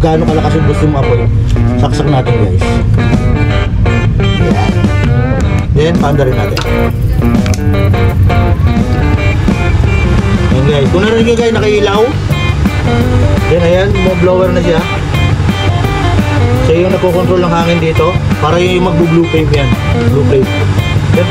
gaano kalakas yung gusto mong apoy, saksak natin guys. Yan. Then panda rin natin. Yan guys, kung narinig nyo guys nakailaw, then ayan, mo blower na siya. So yung nagkocontrol ng hangin dito, para yung magbo-blue flame yan, blue flame. Then,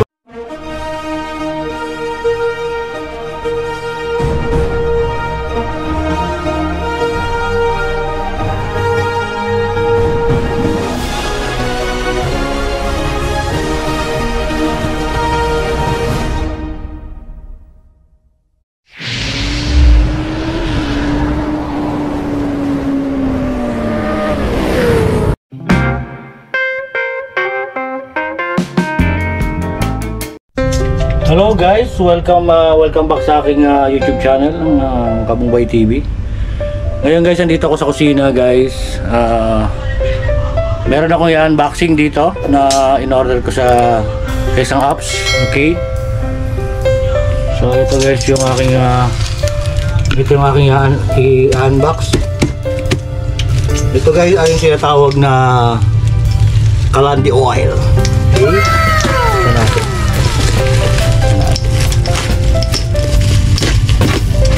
hello guys, welcome back sa aking YouTube channel ng Kabumbay TV. Ngayon guys, nandito ako sa kusina guys. Meron akong i-unboxing dito na in-order ko sa isang apps. Okay. So ito guys yung aking i-unbox. Ito guys ay yung tinatawag na Kalandi oil. Okay. Ito natin.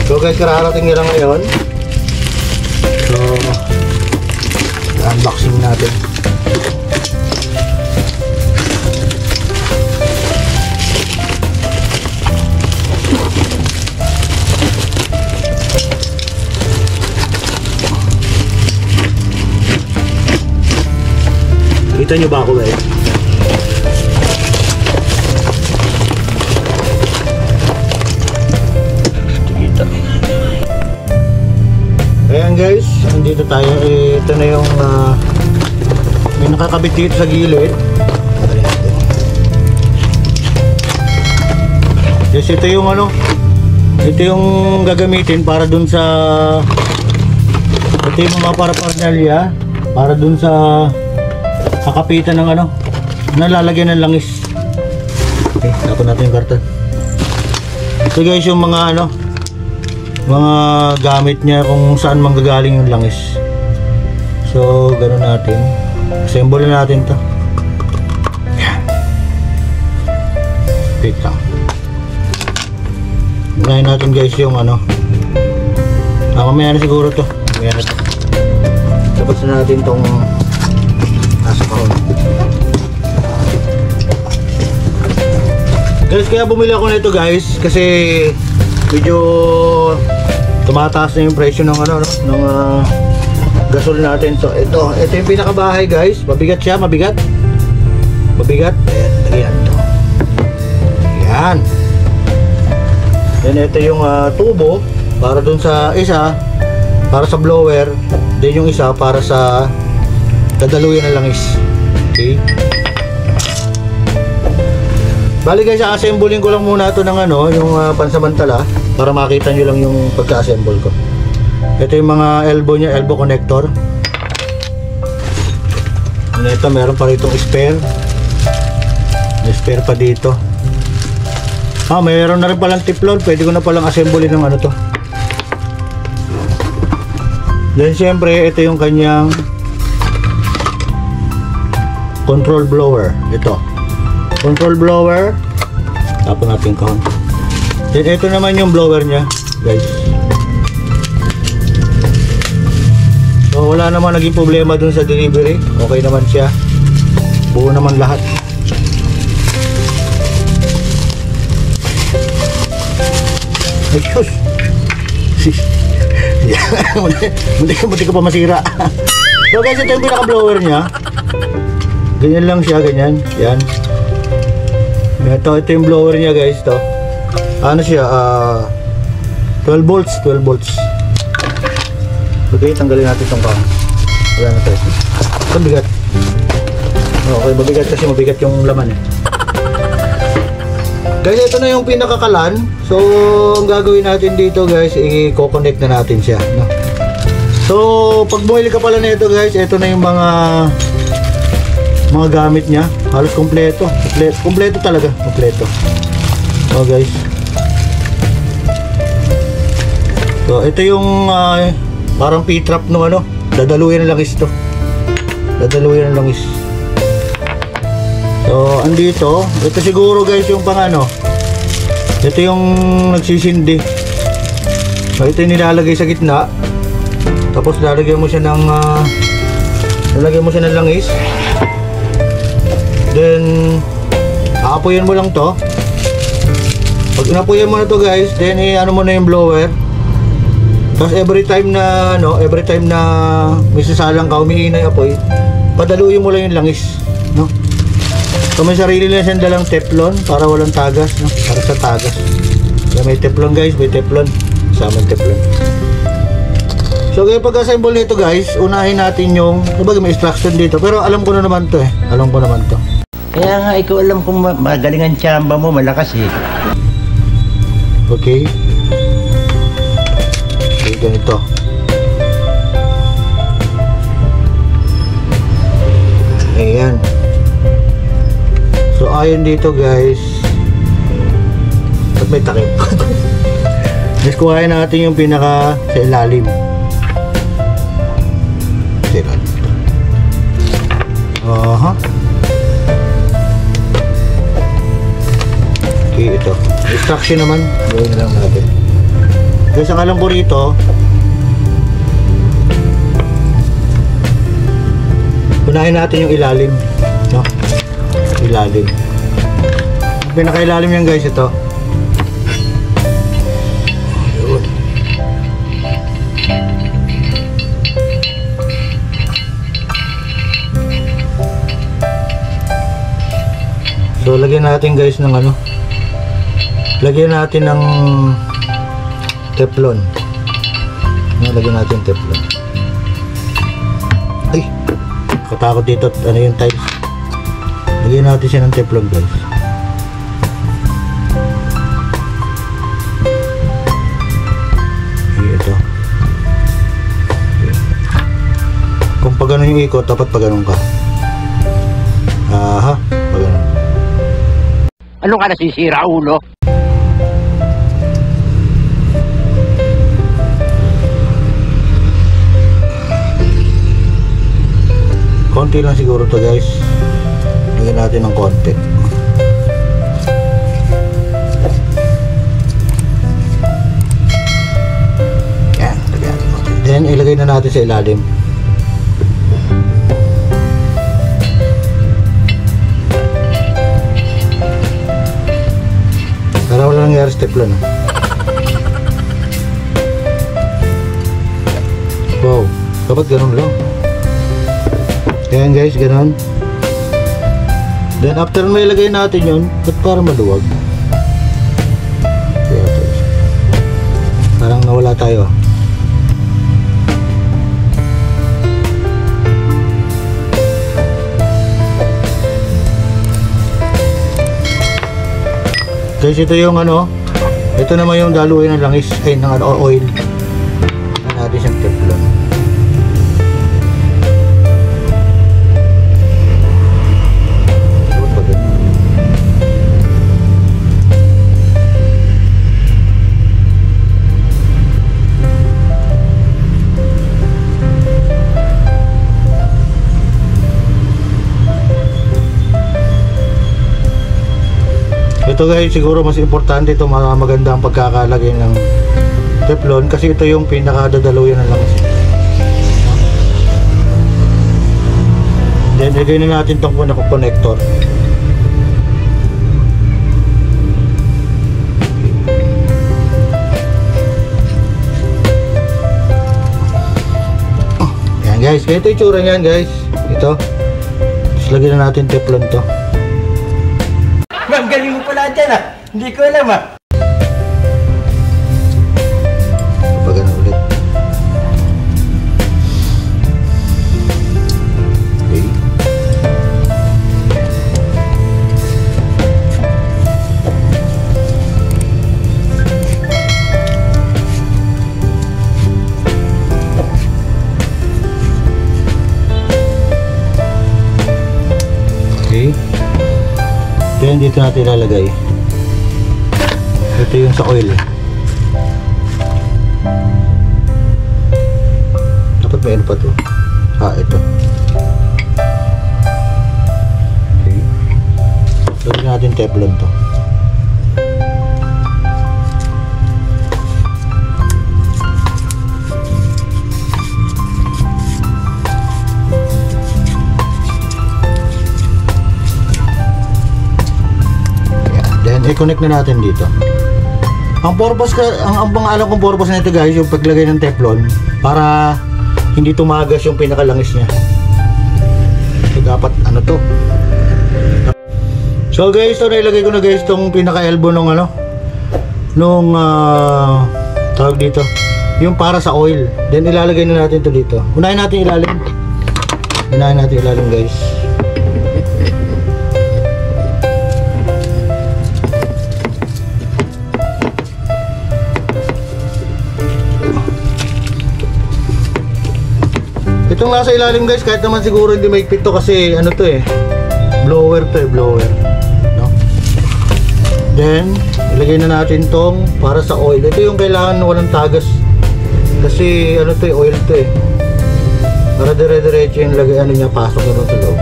So guys, kararating nyo lang ngayon. So unboxing natin. Kita nyo ba ako guys? Ayan guys, andito tayo. Ito na yung may nakakabit dito sa gilid. Yes, ito yung ito yung gagamitin para dun sa ito yung mga paraphernalia para dun sa kakapitan ng nalalagyan ng langis. Okay, tapon natin yung karton. Ito guys yung mga mga gamit niya kung saan manggagaling yung langis. So ganoon natin, assemble natin to. Yan. Wait lang. Unahin natin guys yung mamaya na siguro to. Mamaya na to. Tapos na natin tong nasa kahon. Guys, kaya bumili ako nito guys kasi medyo tumataas na yung presyo ng ng gasol natin. So ito yung pinakabahay guys. Mabigat siya, mabigat. Ayan, lagyan to. Ayan. Then ito yung tubo para dun sa isa, para sa blower. Then yung isa para sa dadaluyan ng langis. Okay. Bali guys, assembling ko lang muna ito ng yung pansamantala para makita nyo lang yung pagka-assemble ko. Ito yung mga elbow nya, elbow connector. And ito meron pa rito spare. May spare pa dito. Mayroon na rin palang tiplon. Pwede ko na palang assemblein ng to. Then syempre ito yung kanyang control blower. Ito control blower. Tapon natin yung kahon. Then ito naman yung blower nya guys. So wala naman naging problema dun sa delivery. Okay naman siya. Buo naman lahat. Ay Diyos. Buti ka pa masira. So guys, ito yung pinaka-blower nya. Ganyan lang siya, ganyan. Yan. Ito yung blower nya guys. Ito siya 12 volts. Okay, tanggalin natin itong kahon. Wala na tayo. Ito bigat. Okay, mabigat kasi mabigat yung laman Guys, ito na yung pinakakalan. So ang gagawin natin dito guys, i-connect na natin siya, no? So pag bumili ka pala nito guys, ito na yung mga gamit niya. Halos kompleto. Kompleto talaga, kompleto. So guys, so ito yung parang P-trap no dadaluyan ng langis to. Dadaluyan ng langis. So, andito, ito siguro guys yung pang ano. Ito yung nagsisindi. So, ito yung nilalagay sa gitna. Tapos lalagyan mo siya ng langis. Then aapuyan mo lang to. Pag inapuyan mo na to guys, then ano mo na yung blower. Tapos every time na may sasalang ka, humihina yung apoy, padaluyin mo lang yung langis, no? So may sarili lang siyang dalang teflon para walang tagas, no? Para sa tagas. So, may teflon guys, may teflon. Sama yung teflon. So kaya pag-assemble nito guys, unahin natin yung, sabagay may instruction dito, pero alam ko na naman to Alam ko naman to. Kaya nga ikaw alam kung magaling ang tsamba mo, malakas eh. Okay. Okay, ganito. Ayan. So ayon dito guys, at may takip. Just kuhain natin yung pinaka sa ilalim. Sa ilalim. Okay, ito. Instruction naman, gawin na lang natin. Guys, ang alam ko rito, unahin natin yung ilalim, no? Ilalim. Pinakailalim yan guys, ito. Ayun. So lagyan natin guys ng ano, lagyan natin ng teflon. Lagyan natin teflon. Ay, katakot dito. Ano yung tiles? Lagyan natin siya ng teflon guys. Ito. Kung pag ganun yung ikot, dapat pag ganun ka. Aha, pag ganun. Ano ka nasisira, ulo? Konti lang siguro to guys. Lagyan natin ng konti. Yan, lagyan natin konti. Then ilagay na natin sa ilalim. Para wala nangyari sa teflon. Wow, dapat ganun lang. Ayan guys, ganun. Then after may ilagay natin yun, at para maluwag. Kaya ito. Parang nawala tayo. Guys, ito yung ano, ito naman yung daluin ng langis, ay ng ano, oil. Ayan natin siyang teflon. Ito guys, siguro mas importante ito, maganda ang pagkakalagay ng teflon kasi ito yung pinakadadaluyan ng langis. Then ilagay na natin itong connector. Yan guys, ito yung tsura niyan guys. Ito. Tapos lagyan na natin teflon to. Ma'am, galing mo pala dyan ah. Hindi ko alam ah. Kapag ano ulit. Okay. Then dito natin ilalagay. Ito yung sa oil. Dapat may ano pa to. Ito. Okay. Lagyan natin Teflon to. I-connect na natin dito. Ang purpose ang pangalan kong purpose nito guys, yung paglagay ng Teflon para hindi tumagas yung pinakalangis niya. So dapat ano to. So guys, so nailagay ko na guys tong pinaka-elbow nung nung tawag dito, yung para sa oil. Then ilalagay na natin to dito. Unahin natin ilalim. Unahin natin ilalim guys. Itong nasa ilalim guys, kahit naman siguro hindi maigpit to kasi ano to blower to blower, no? Then ilagay na natin tong para sa oil. Ito yung kailangan walang tagas kasi ano to oil to para dire-diretso yung lagay niya, pasok na rin sa loob.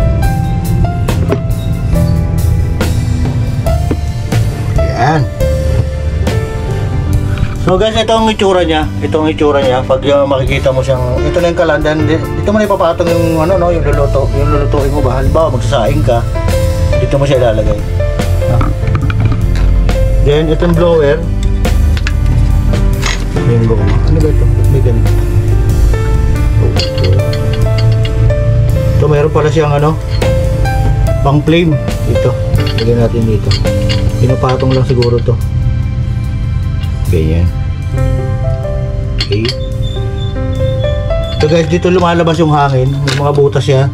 Yan. So guys, ito ang itsura niya. Ito ang itsura niya. Pag makikita mo siyang, ito na yung kalandan. Dito mo na ipapatong yung yung lulutuin mo ba? Halimbawa, magsasaing ka. Dito mo siya ilalagay. Then, itong blower. Bingo. Ano ba ito? May ganito. Ito, mayroon pala siyang pang flame. Ito. Lagyan natin dito. Pinapatong lang siguro to. Ganyan. Okay. So guys, dito lumalabas yung hangin. May mga butas yan.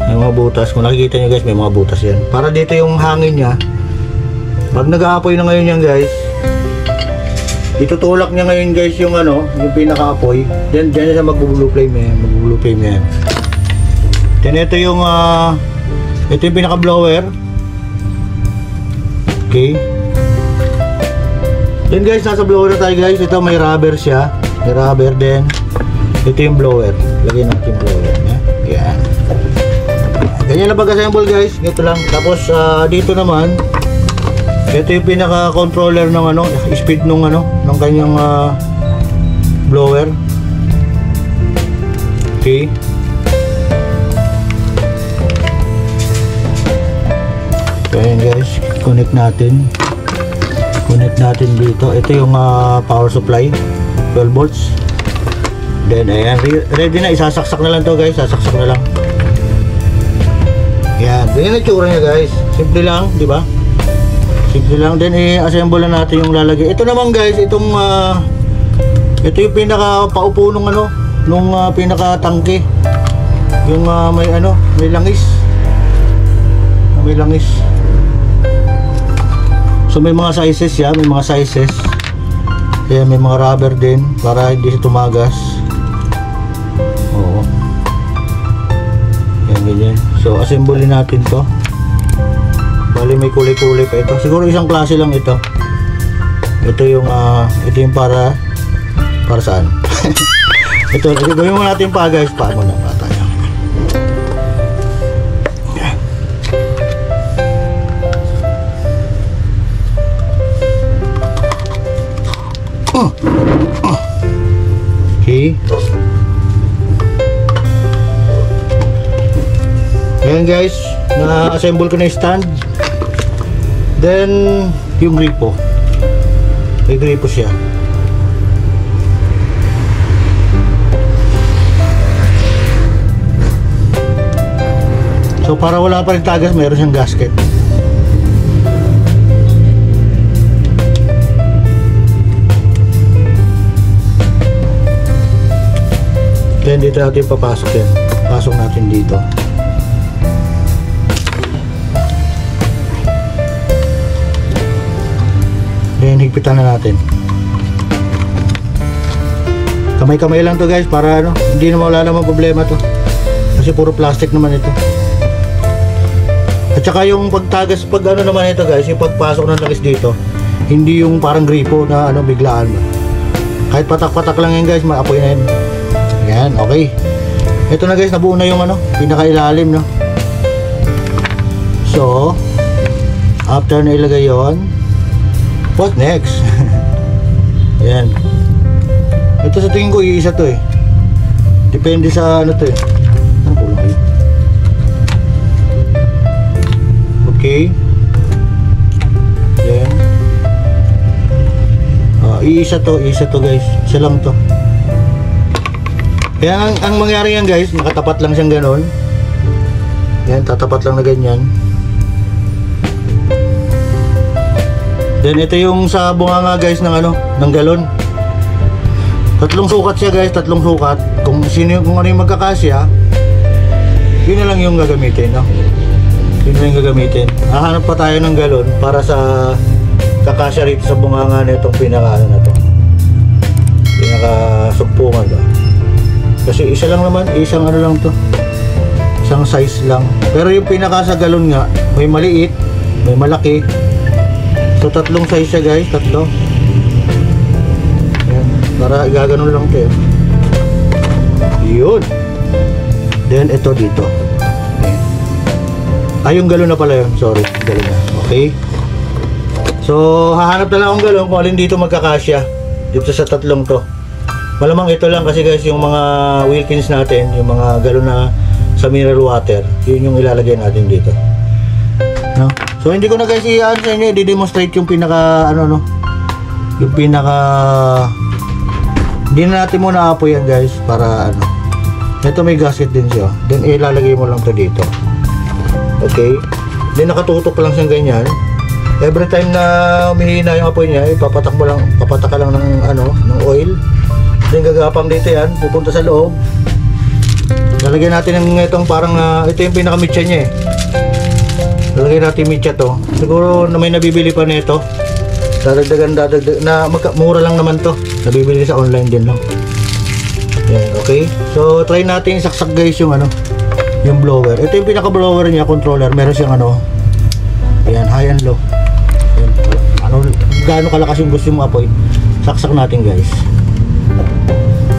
May mga butas. Kung nakikita nyo guys, may mga butas yan. Para dito yung hangin niya. Pag nag-aapoy na ngayon yan guys, itutulak niya ngayon guys yung yung pinaka-apoy. Then dyan siya mag-blue flame yan. Mag-blue flame yan. Then ito yung pinaka-blower. Okay. Then guys, nasa blower na tayo guys. Ito may rubber siya. May rubber din. Ito yung blower. Lagyan natin yung blower. Yan. Ganyan lang pag-assemble guys. Ito lang. Tapos dito naman, ito yung pinaka-controller ng speed nung ng kanyang blower. Okay. Ayan guys, connect natin. Connect natin dito. Ito yung power supply 12 volts. Then ayan, ready na. Isasaksak na lang to guys. Sasaksak na lang. Yan, ganyan ang tsura niya guys. Simple lang, di ba? Simple lang. Then i-assemble na natin yung lalagay. Ito naman guys, itong ito yung pinaka paupo nung nung pinaka tangke. Yung may langis. May langis. So may mga sizes siya, may mga sizes. Kaya may mga rubber din para hindi siya tumagas. Oo. Yan ganyan. So assemble natin to. Bali may kulay-kulay pa ito. Siguro isang klase lang ito. Ito yung para saan? Ito, gawin mo natin pa guys. Paano na pa tayo? Okay. Ayan guys, na-assemble ko na yung stand. Then yung gripo. May gripo siya. So para wala pa rin tagas, mayroon siyang gasket. Then dito natin papasok yan. Pasok natin dito. Then higpitan na natin. Kamay-kamay lang to guys para hindi na wala namang problema to. Kasi puro plastic naman ito. At saka yung pagtagas, pag naman ito guys, yung pagpasok ng langis dito, hindi yung parang gripo na biglaan. Kahit patak-patak lang yan guys, maapoy na yan. Yan, okay. Ito na guys, nabuo na yung ano, pinakailalim, no? So, after na ilagay yon, what next? Yan. Ito sa tingin ko, iisa to eh. Depende sa ano to eh. Ano po lang kayo? Okay. Yan. Iisa to guys. Isa lang to. Kaya ang mangyari yan guys, nakatapat lang siyang ganon. Yan, tatapat lang na ganyan. Then ito yung sa bunganga guys ng ano, ng galon. Tatlong sukat siya guys, tatlong sukat. Kung ano yung magkakasya, yun na lang yung gagamitin, no? Yun na lang yung gagamitin. Hahanap pa tayo ng galon para sa kakasya rito sa bunganga na itong pinaka ano na to. Pinaka sugpungan ba? Kasi isa lang naman, isang ano lang to. Isang size lang. Pero yung pinaka sa galon nga, may maliit, may malaki. So tatlong size siya guys, tatlo. Ayan, para igaganon lang ito. Yun. Then ito dito. Ayan. Yung galon na pala yun. Sorry, galon na. Okay. So hahanap na lang akong galon kung alin dito magkakasya. Dito sa tatlong to. Malamang ito lang kasi guys, yung mga Wilkins natin, yung mga galon na sa mineral water, yun yung ilalagay natin dito. No? So hindi ko na guys i-ano sa inyo, i-demonstrate yung pinaka ano no. Yung pinaka hindi na natin muna apoy yan guys para ano. Ito may gasket din siya. Then ilalagay mo lang to dito. Okay? Then nakatutok lang siyang ganyan. Every time na humihina yung apoy niya, papatak ka lang ng ano, ng oil. Then gagapang dito yan, pupunta sa loob. Lalagyan natin ng itong parang ito yung pinaka-mitya niya eh. Lalagyan natin mitya to. Siguro na may nabibili pa nito. Dadagdagan na mura lang naman to. Nabibili sa online din lang. Yan, okay. So try natin saksak guys yung ano, yung blower. Ito yung pinaka-blower niya, controller. Meron siyang ano, yan, high and low. Yan, ano, gaano kalakas yung gusto mong apoy. Saksak natin guys.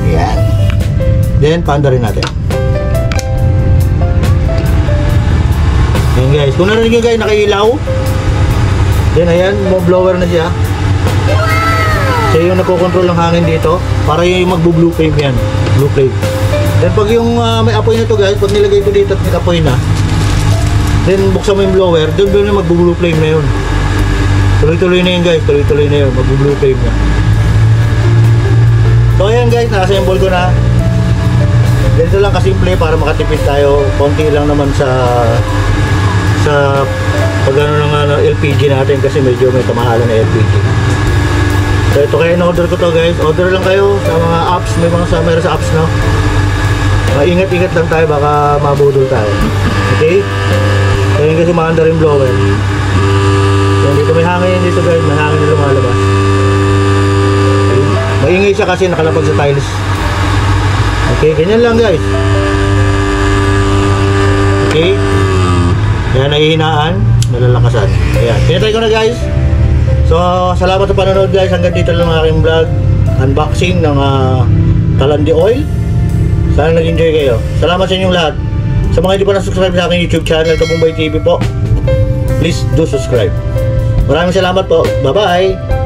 Yan. Then paanda rin natin. Yan guys, kung narinig nyo guys, nakailaw. Then ayan, blower na siya. Siya yung nagkocontrol ng hangin dito. Para yung magbo-blue flame yan. Blue flame. Then pag yung may apoy na to guys, pag nilagay ko dito at may apoy na, then buksan mo yung blower, doon yung magbo-blue flame na yun. Tuloy-tuloy na yun guys, tuloy-tuloy na yun, magbo-blue flame na. So ayan guys, naka-assemble ko na. Ganito lang kasimple para makatipid tayo. Konti lang naman sa pag ano ng LPG natin kasi medyo may kamahalan na LPG. So ito kaya in-order ko to guys. Order lang kayo sa mga apps, may mga meron sa apps no. Ingat-ingat lang tayo, baka mabudol tayo. Okay? So yun kasi maanda rin blower. So dito may hangin dito guys, may hangin na lumalabas. Okay. Maingay siya kasi nakalapag sa tiles. Okay, ganyan lang guys. Okay. Kaya nahihinaan, nalalakasan. Ayan, pinatay ko na guys. So, salamat sa panonood guys. Hanggang dito lang ang aking vlog. Unboxing ng Talandi Oil. Sana nag-enjoy kayo. Salamat sa inyong lahat. Sa mga hindi pa na-subscribe sa aking YouTube channel, Kabumbay TV po, please do subscribe. Maraming salamat po. Bye-bye!